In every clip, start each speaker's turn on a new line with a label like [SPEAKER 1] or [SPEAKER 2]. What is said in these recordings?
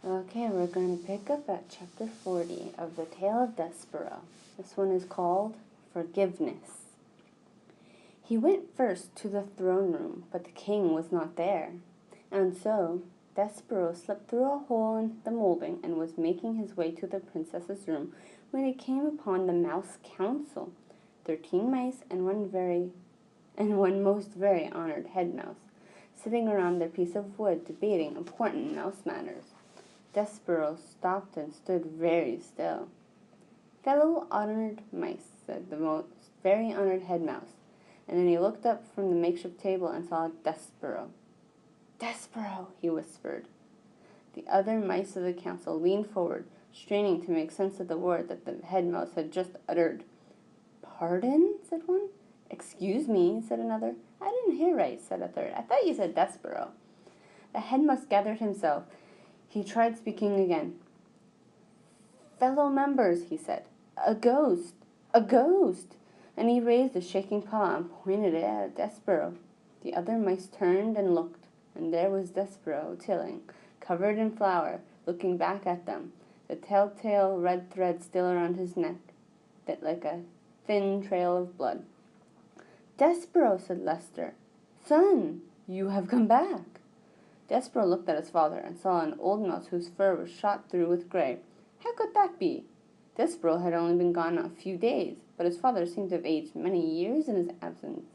[SPEAKER 1] Okay, we're going to pick up at chapter 40 of the Tale of Despereaux. This one is called Forgiveness. He went first to the throne room, but the king was not there. And so Despereaux slipped through a hole in the molding and was making his way to the princess's room when he came upon the mouse council, 13 mice and one most very honored head mouse, sitting around their piece of wood debating important mouse matters. Despereaux stopped and stood very still. "Fellow honored mice," said the most very honored head mouse, and then he looked up from the makeshift table and saw Despereaux. "Despereaux," he whispered. The other mice of the council leaned forward, straining to make sense of the word that the head mouse had just uttered. "Pardon?" said one. "Excuse me," said another. "I didn't hear right," said a third. "I thought you said Despereaux." The head mouse gathered himself. He tried speaking again. "Fellow members," he said, "a ghost, a ghost!" And he raised a shaking paw and pointed it at Despereaux. The other mice turned and looked, and there was Despereaux tilling, covered in flour, looking back at them, the telltale red thread still around his neck, that like a thin trail of blood. "Despereaux," said Lester, "son, you have come back." Despereaux looked at his father and saw an old mouse whose fur was shot through with gray. How could that be? Despereaux had only been gone a few days, but his father seemed to have aged many years in his absence.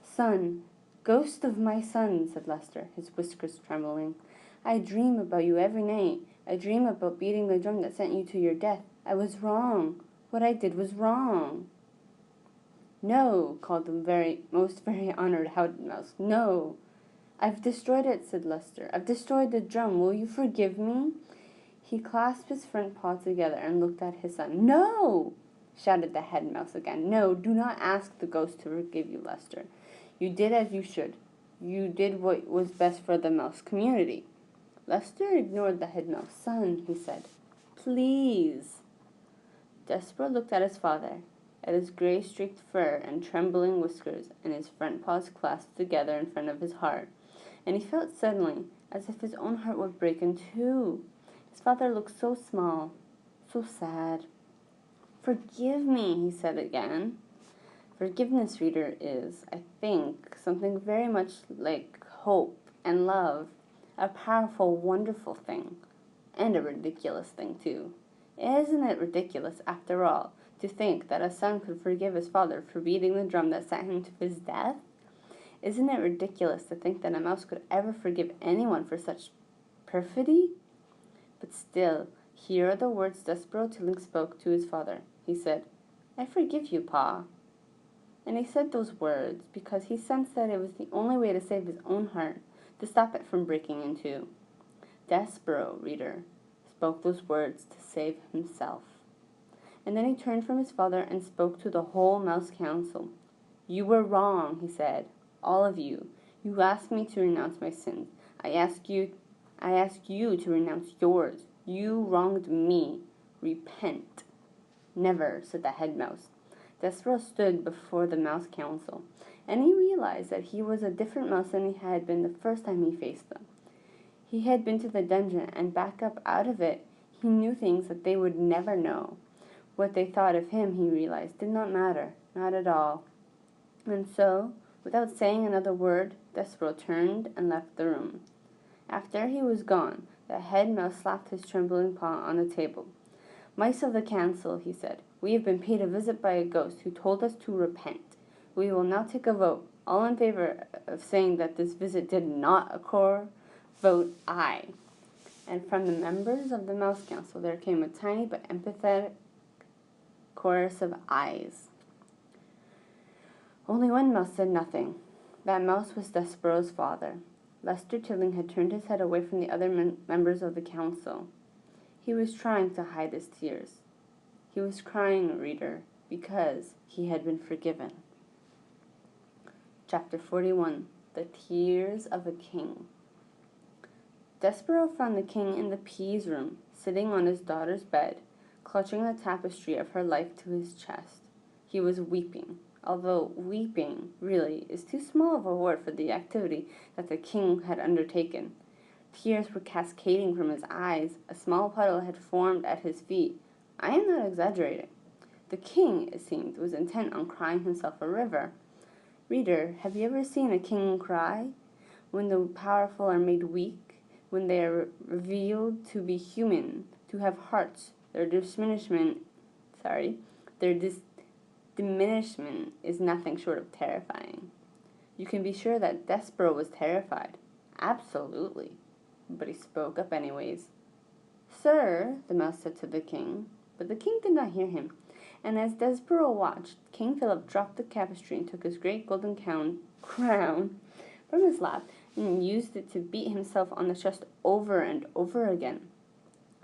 [SPEAKER 1] "Son, ghost of my son," said Lester, his whiskers trembling, "I dream about you every night. I dream about beating the drum that sent you to your death. I was wrong. What I did was wrong." "No," called the most very honored head mouse. "No." "I've destroyed it," said Lester. "I've destroyed the drum. Will you forgive me?" He clasped his front paws together and looked at his son. "No!" shouted the head mouse again. "No, do not ask the ghost to forgive you, Lester. You did as you should. You did what was best for the mouse community." Lester ignored the head mouse. "Son," he said, "please." Despereaux looked at his father, at his gray-streaked fur and trembling whiskers, and his front paws clasped together in front of his heart, and he felt suddenly as if his own heart would break in two. His father looked so small, so sad. "Forgive me," he said again. Forgiveness, reader, is, I think, something very much like hope and love, a powerful, wonderful thing, and a ridiculous thing, too. Isn't it ridiculous, after all, to think that a son could forgive his father for beating the drum that sent him to his death? Isn't it ridiculous to think that a mouse could ever forgive anyone for such perfidy? But still, here are the words Despereaux Tilling spoke to his father. He said, "I forgive you, Pa." And he said those words because he sensed that it was the only way to save his own heart, to stop it from breaking in two. Despereaux, reader, spoke those words to save himself. And then he turned from his father and spoke to the whole mouse council. "You were wrong," he said, "all of you. You asked me to renounce my sins. I ask you to renounce yours. You wronged me. Repent." "Never," said the head mouse. Despereaux stood before the mouse council, and he realized that he was a different mouse than he had been the first time he faced them. He had been to the dungeon, and back up out of it, he knew things that they would never know. What they thought of him, he realized, did not matter, not at all. And so, without saying another word, Despereaux turned and left the room. After he was gone, the head mouse slapped his trembling paw on the table. "Mice of the council," he said, "we have been paid a visit by a ghost who told us to repent. We will now take a vote. All in favor of saying that this visit did not occur, vote aye." And from the members of the mouse council there came a tiny but empathetic chorus of ayes. Only one mouse said nothing. That mouse was Despereaux's father. Lester Tilling had turned his head away from the other members of the council. He was trying to hide his tears. He was crying, reader, because he had been forgiven. Chapter 41, The Tears of a King. Despereaux found the king in the peas room, sitting on his daughter's bed, clutching the tapestry of her life to his chest. He was weeping, although weeping, really, is too small of a word for the activity that the king had undertaken. Tears were cascading from his eyes. A small puddle had formed at his feet. I am not exaggerating. The king, it seemed, was intent on crying himself a river. Reader, have you ever seen a king cry? When the powerful are made weak, when they are revealed to be human, to have hearts, their diminishment is nothing short of terrifying. You can be sure that Despereaux was terrified. Absolutely. But he spoke up anyways. Sir, the mouse said to the king, but the king did not hear him. And as Despereaux watched, King Philip dropped the tapestry and took his great golden crown from his lap and used it to beat himself on the chest over and over again.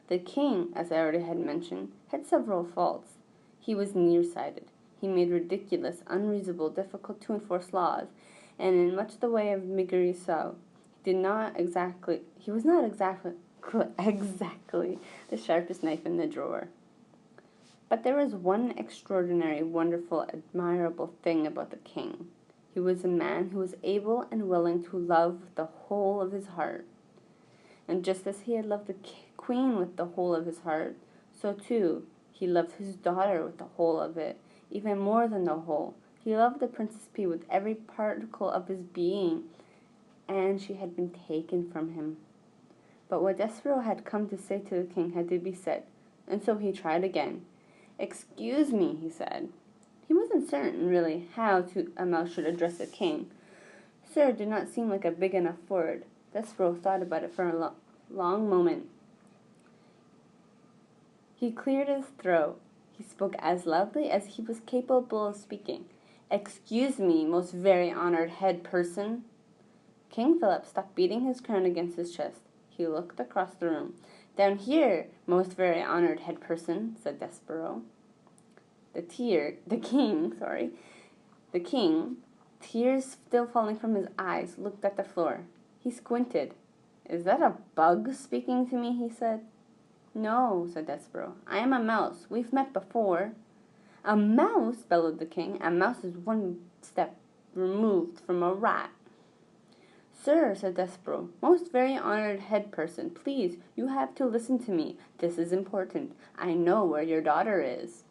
[SPEAKER 1] The king, as I already had mentioned, had several faults. He was nearsighted. He made ridiculous, unreasonable, difficult to enforce laws, and in much the way of Miguel, he was not exactly the sharpest knife in the drawer. But there was one extraordinary, wonderful, admirable thing about the king. He was a man who was able and willing to love with the whole of his heart. And just as he had loved the queen with the whole of his heart, so too he loved his daughter with the whole of it, even more than the whole. He loved the Princess P with every particle of his being, and she had been taken from him. But what Despereaux had come to say to the king had to be said, and so he tried again. "Excuse me," he said. He wasn't certain, really, how a mouse should address a king. Sir did not seem like a big enough word. Despereaux thought about it for a long moment. He cleared his throat. He spoke as loudly as he was capable of speaking. "Excuse me, most very honored head person." King Philip stopped beating his crown against his chest. He looked across the room. "Down here, most very honored head person," said Despereaux. The king, tears still falling from his eyes, looked at the floor. He squinted. "Is that a bug speaking to me?" he said. "No," said Despereaux. "I am a mouse. We've met before." "A mouse?" bellowed the king. "A mouse is one step removed from a rat." "Sir," said Despereaux, "most very honored head person, please, you have to listen to me. This is important. I know where your daughter is."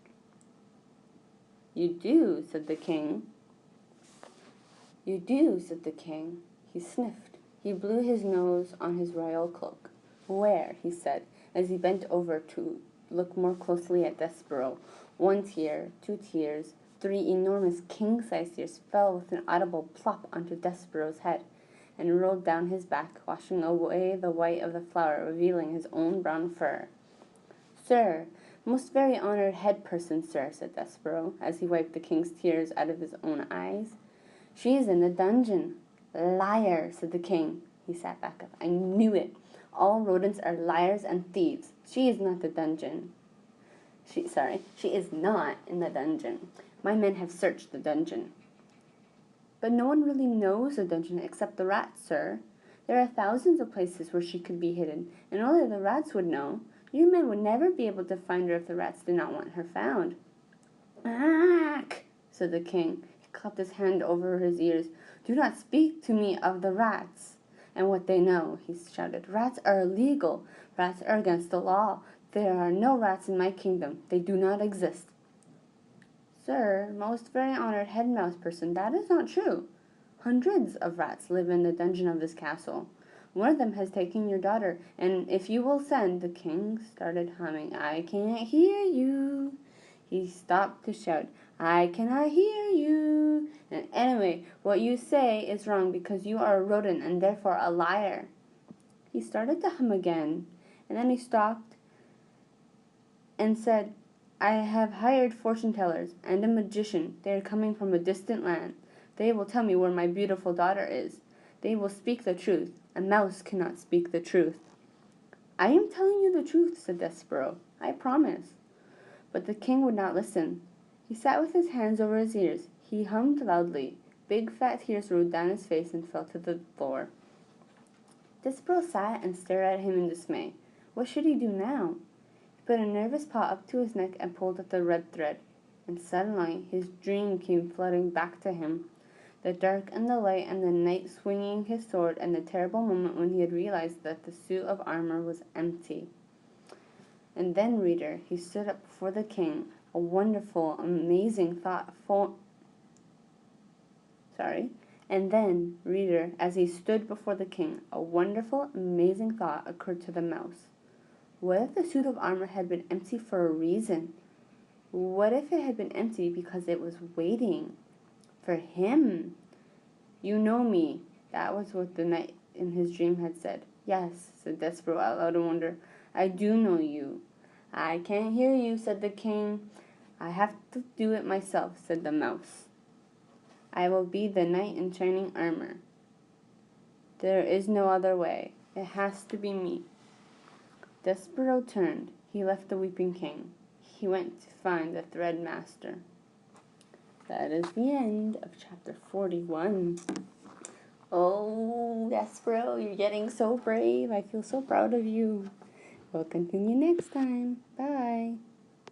[SPEAKER 1] "You do," said the king. "You do," said the king. He sniffed. He blew his nose on his royal cloak. "Where?" he said, as he bent over to look more closely at Despereaux. 1 tear, 2 tears, 3 enormous king-sized tears fell with an audible plop onto Despereaux's head, and rolled down his back, washing away the white of the flower, revealing his own brown fur. "Sir, most very honored head person, sir," said Despereaux, as he wiped the king's tears out of his own eyes. "She is in the dungeon." "Liar," said the king. He sat back up. "I knew it. All rodents are liars and thieves. She is not the dungeon. She is not in the dungeon. My men have searched the dungeon." "But no one really knows the dungeon except the rats, sir. There are thousands of places where she could be hidden, and only the rats would know. Your men would never be able to find her if the rats did not want her found." "Ack!" said the king. He clapped his hand over his ears. "Do not speak to me of the rats and what they know," he shouted. "Rats are illegal. Rats are against the law. There are no rats in my kingdom. They do not exist." "Sir, most very honored head mouse person, that is not true. Hundreds of rats live in the dungeon of this castle. One of them has taken your daughter, and if you will send—" The king started humming. "I can't hear you." He stopped to shout, "I cannot hear you. And anyway, what you say is wrong because you are a rodent and therefore a liar." He started to hum again, and then he stopped and said, "I have hired fortune-tellers and a magician. They are coming from a distant land. They will tell me where my beautiful daughter is. They will speak the truth. A mouse cannot speak the truth." "I am telling you the truth," said Despereaux. "I promise." But the king would not listen. He sat with his hands over his ears. He hummed loudly. Big fat tears rolled down his face and fell to the floor. Despereaux sat and stared at him in dismay. What should he do now? He put a nervous paw up to his neck and pulled at the red thread. And suddenly his dream came flooding back to him. the dark and the light, and the knight swinging his sword, and the terrible moment when he had realized that the suit of armor was empty. And then, reader, he stood up before the king, a wonderful, amazing thought And then, reader, as he stood before the king, a wonderful, amazing thought occurred to the mouse. What if the suit of armor had been empty for a reason? What if it had been empty because it was waiting for him? You know me. That was what the knight in his dream had said. Yes, said Despereaux out loud in wonder. I do know you. I can't hear you, said the king. I have to do it myself, said the mouse. I will be the knight in shining armor. There is no other way. It has to be me. Despereaux turned. He left the weeping king. He went to find the thread master. That is the end of chapter 41. Oh, Despereaux, you're getting so brave. I feel so proud of you. We'll continue next time. Bye.